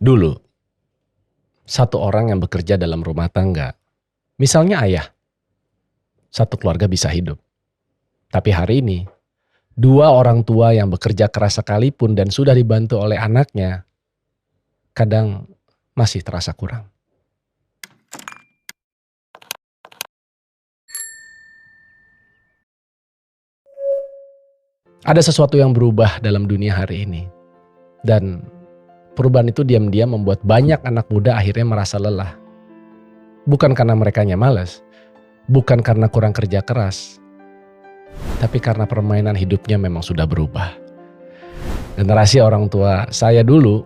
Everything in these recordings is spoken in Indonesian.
Dulu, satu orang yang bekerja dalam rumah tangga, misalnya ayah, satu keluarga bisa hidup. Tapi hari ini, dua orang tua yang bekerja keras sekalipun dan sudah dibantu oleh anaknya, kadang masih terasa kurang. Ada sesuatu yang berubah dalam dunia hari ini. Dan perubahan itu diam-diam membuat banyak anak muda akhirnya merasa lelah. Bukan karena merekanya malas, bukan karena kurang kerja keras, tapi karena permainan hidupnya memang sudah berubah. Generasi orang tua saya dulu,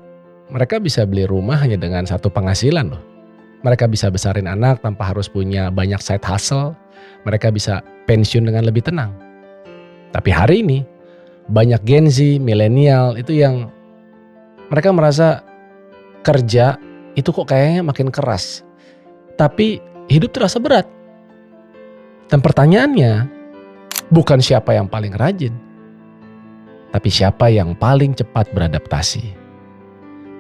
mereka bisa beli rumah hanya dengan satu penghasilan loh. Mereka bisa besarin anak tanpa harus punya banyak side hustle. Mereka bisa pensiun dengan lebih tenang. Tapi hari ini, banyak Gen Z, milenial itu yang mereka merasa kerja itu kok kayaknya makin keras. Tapi hidup terasa berat. Dan pertanyaannya, bukan siapa yang paling rajin, tapi siapa yang paling cepat beradaptasi.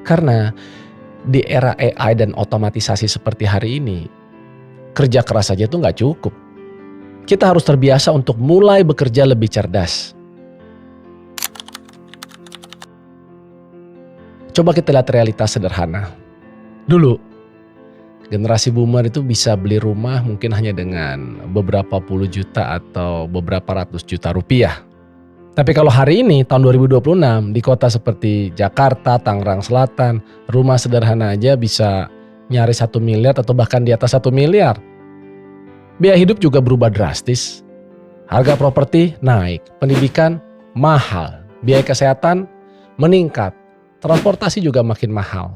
Karena di era AI dan otomatisasi seperti hari ini, kerja keras saja itu nggak cukup. Kita harus terbiasa untuk mulai bekerja lebih cerdas. Coba kita lihat realitas sederhana. Dulu, generasi boomer itu bisa beli rumah mungkin hanya dengan beberapa puluh juta atau beberapa ratus juta rupiah. Tapi kalau hari ini, tahun 2026, di kota seperti Jakarta, Tangerang Selatan, rumah sederhana aja bisa nyaris 1 miliar atau bahkan di atas 1 miliar. Biaya hidup juga berubah drastis. Harga properti naik, pendidikan mahal, biaya kesehatan meningkat, transportasi juga makin mahal.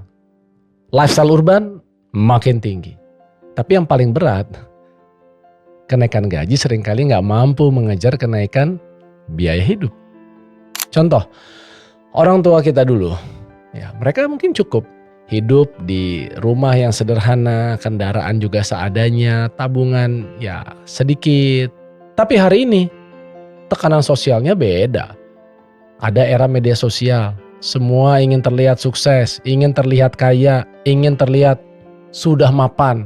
Lifestyle urban makin tinggi. Tapi yang paling berat, kenaikan gaji seringkali nggak mampu mengejar kenaikan biaya hidup. Contoh, orang tua kita dulu, ya mereka mungkin cukup hidup di rumah yang sederhana, kendaraan juga seadanya, tabungan ya sedikit. Tapi hari ini, tekanan sosialnya beda. Ada era media sosial, semua ingin terlihat sukses, ingin terlihat kaya, ingin terlihat sudah mapan.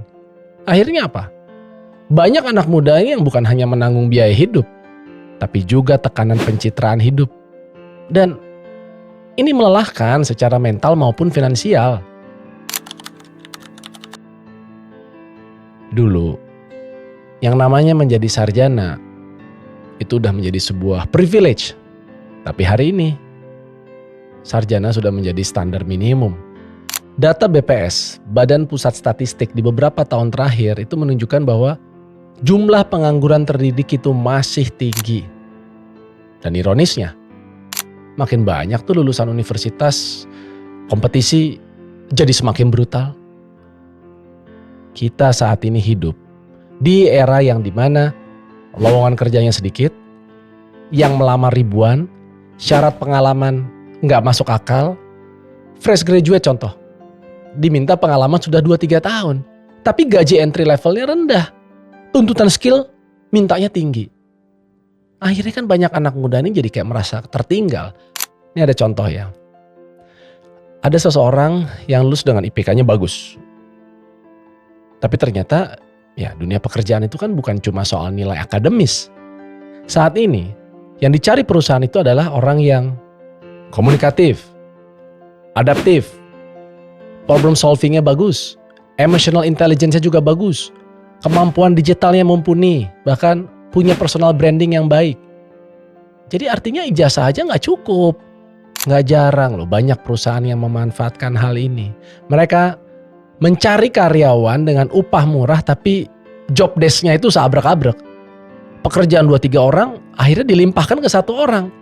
Akhirnya apa? Banyak anak muda ini yang bukan hanya menanggung biaya hidup, tapi juga tekanan pencitraan hidup. Dan ini melelahkan secara mental maupun finansial. Dulu, yang namanya menjadi sarjana, itu udah menjadi sebuah privilege. Tapi hari ini, sarjana sudah menjadi standar minimum. Data BPS, Badan Pusat Statistik di beberapa tahun terakhir itu menunjukkan bahwa jumlah pengangguran terdidik itu masih tinggi. Dan ironisnya, makin banyak tuh lulusan universitas, kompetisi jadi semakin brutal. Kita saat ini hidup di era yang dimana lowongan kerjanya sedikit, yang melamar ribuan, syarat pengalaman nggak masuk akal. Fresh graduate contoh, diminta pengalaman sudah 2-3 tahun, tapi gaji entry levelnya rendah. Tuntutan skill mintanya tinggi. Akhirnya kan banyak anak muda ini jadi kayak merasa tertinggal. Ini ada contoh ya. Ada seseorang yang lulus dengan IPK-nya bagus. Tapi ternyata ya dunia pekerjaan itu kan bukan cuma soal nilai akademis. Saat ini yang dicari perusahaan itu adalah orang yang komunikatif, adaptif, problem solvingnya bagus, emotional intelligence-nya juga bagus, kemampuan digitalnya mumpuni, bahkan punya personal branding yang baik. Jadi artinya ijazah aja nggak cukup. Nggak jarang loh banyak perusahaan yang memanfaatkan hal ini. Mereka mencari karyawan dengan upah murah tapi job desk-nya itu seabrek-abrek. Pekerjaan 2-3 orang akhirnya dilimpahkan ke 1 orang.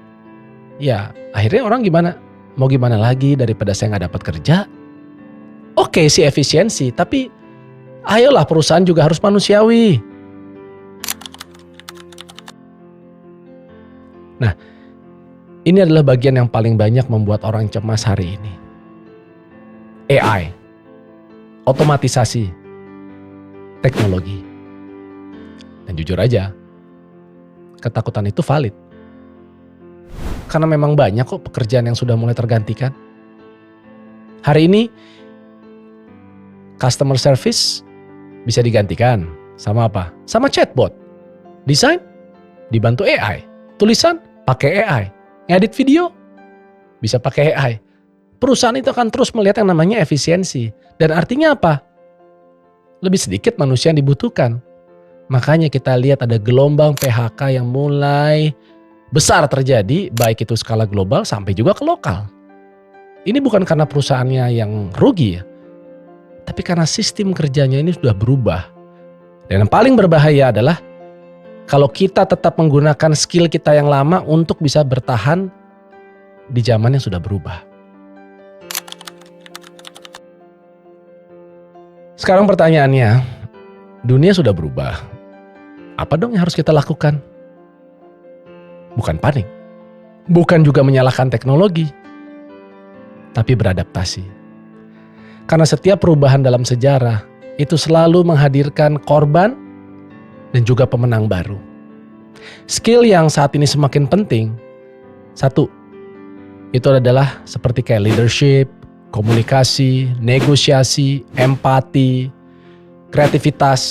Ya akhirnya orang gimana? Mau gimana lagi daripada saya nggak dapat kerja? Oke sih efisiensi, tapi ayolah perusahaan juga harus manusiawi. Nah, ini adalah bagian yang paling banyak membuat orang cemas hari ini. AI, otomatisasi, teknologi. Dan jujur aja, ketakutan itu valid. Karena memang banyak kok pekerjaan yang sudah mulai tergantikan. Hari ini Customer service bisa digantikan sama apa? Sama chatbot. Desain dibantu AI. Tulisan pakai AI. Ngedit video bisa pakai AI. Perusahaan itu akan terus melihat yang namanya efisiensi. Dan artinya apa? Lebih sedikit manusia yang dibutuhkan. Makanya kita lihat ada gelombang PHK yang mulai besar terjadi, baik itu skala global sampai juga ke lokal. Ini bukan karena perusahaannya yang rugi ya, tapi karena sistem kerjanya ini sudah berubah. Dan yang paling berbahaya adalah kalau kita tetap menggunakan skill kita yang lama untuk bisa bertahan di zaman yang sudah berubah. Sekarang pertanyaannya, dunia sudah berubah. Apa dong yang harus kita lakukan? Bukan panik, bukan juga menyalahkan teknologi, tapi beradaptasi. Karena setiap perubahan dalam sejarah itu selalu menghadirkan korban dan juga pemenang baru. Skill yang saat ini semakin penting, satu, itu adalah seperti kayak leadership, komunikasi, negosiasi, empati, kreativitas,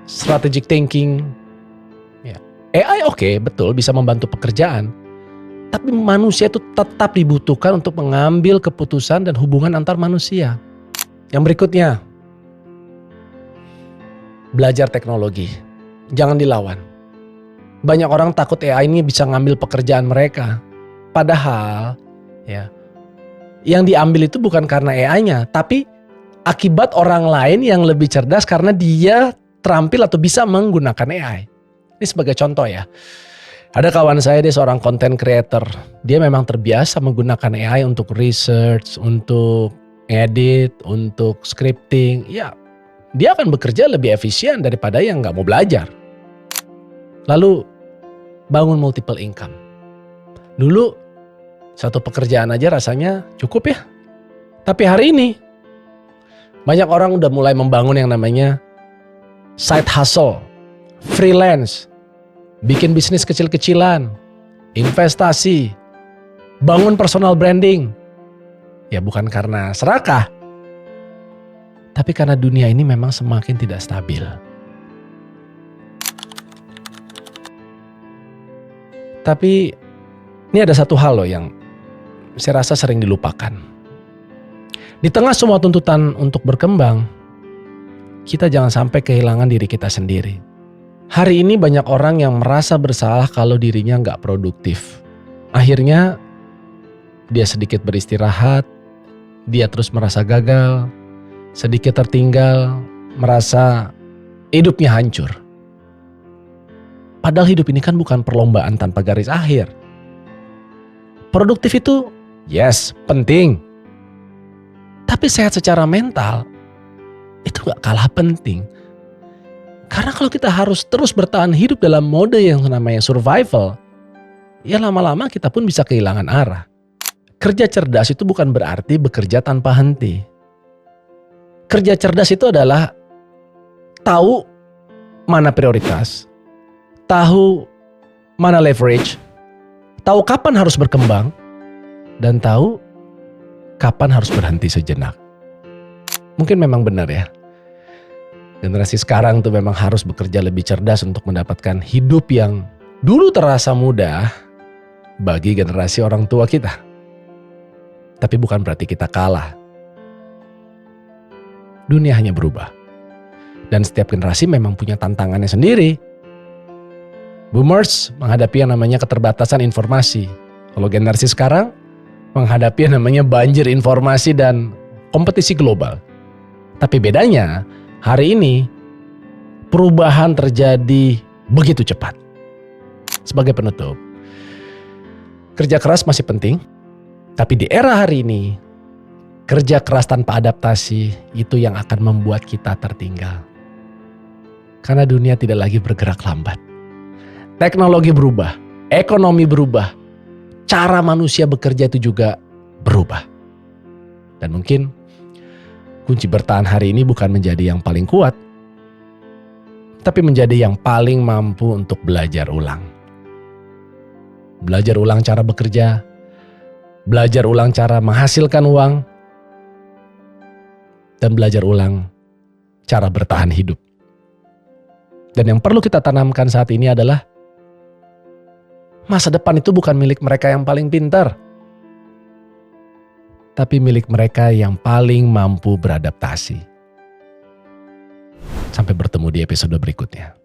strategic thinking. Ya. AI oke, betul bisa membantu pekerjaan. Tapi manusia itu tetap dibutuhkan untuk mengambil keputusan dan hubungan antar manusia. Yang berikutnya, belajar teknologi. Jangan dilawan. Banyak orang takut AI ini bisa ngambil pekerjaan mereka. Padahal, ya, yang diambil itu bukan karena AI-nya, tapi akibat orang lain yang lebih cerdas karena dia terampil atau bisa menggunakan AI. Ini sebagai contoh ya. Ada kawan saya, dia seorang content creator. Dia memang terbiasa menggunakan AI untuk research, untuk edit, untuk scripting. Ya, dia akan bekerja lebih efisien daripada yang nggak mau belajar. Lalu, bangun multiple income. Dulu, satu pekerjaan aja rasanya cukup ya. Tapi hari ini, banyak orang udah mulai membangun yang namanya side hustle, freelance, bikin bisnis kecil-kecilan, investasi, bangun personal branding. Ya bukan karena serakah, tapi karena dunia ini memang semakin tidak stabil. Tapi ini ada satu hal loh yang saya rasa sering dilupakan. Di tengah semua tuntutan untuk berkembang, kita jangan sampai kehilangan diri kita sendiri. Hari ini banyak orang yang merasa bersalah kalau dirinya nggak produktif. Akhirnya dia sedikit beristirahat, dia terus merasa gagal, sedikit tertinggal, merasa hidupnya hancur. Padahal hidup ini kan bukan perlombaan tanpa garis akhir. Produktif itu, yes, penting. Tapi sehat secara mental, itu gak kalah penting. Karena kalau kita harus terus bertahan hidup dalam mode yang namanya survival, ya lama-lama kita pun bisa kehilangan arah. Kerja cerdas itu bukan berarti bekerja tanpa henti. Kerja cerdas itu adalah tahu mana prioritas, tahu mana leverage, tahu kapan harus berkembang, dan tahu kapan harus berhenti sejenak. Mungkin memang benar ya. Generasi sekarang tuh memang harus bekerja lebih cerdas untuk mendapatkan hidup yang dulu terasa mudah bagi generasi orang tua kita. Tapi bukan berarti kita kalah. Dunia hanya berubah. Dan setiap generasi memang punya tantangannya sendiri. Boomers menghadapi yang namanya keterbatasan informasi. Kalau generasi sekarang menghadapi yang namanya banjir informasi dan kompetisi global. Tapi bedanya, hari ini perubahan terjadi begitu cepat. Sebagai penutup, kerja keras masih penting, tapi di era hari ini, kerja keras tanpa adaptasi itu yang akan membuat kita tertinggal. Karena dunia tidak lagi bergerak lambat. Teknologi berubah, ekonomi berubah, cara manusia bekerja itu juga berubah. Dan mungkin kunci bertahan hari ini bukan menjadi yang paling kuat, tapi menjadi yang paling mampu untuk belajar ulang. Belajar ulang cara bekerja, belajar ulang cara menghasilkan uang, dan belajar ulang cara bertahan hidup. Dan yang perlu kita tanamkan saat ini adalah masa depan itu bukan milik mereka yang paling pintar, tapi milik mereka yang paling mampu beradaptasi. Sampai bertemu di episode berikutnya.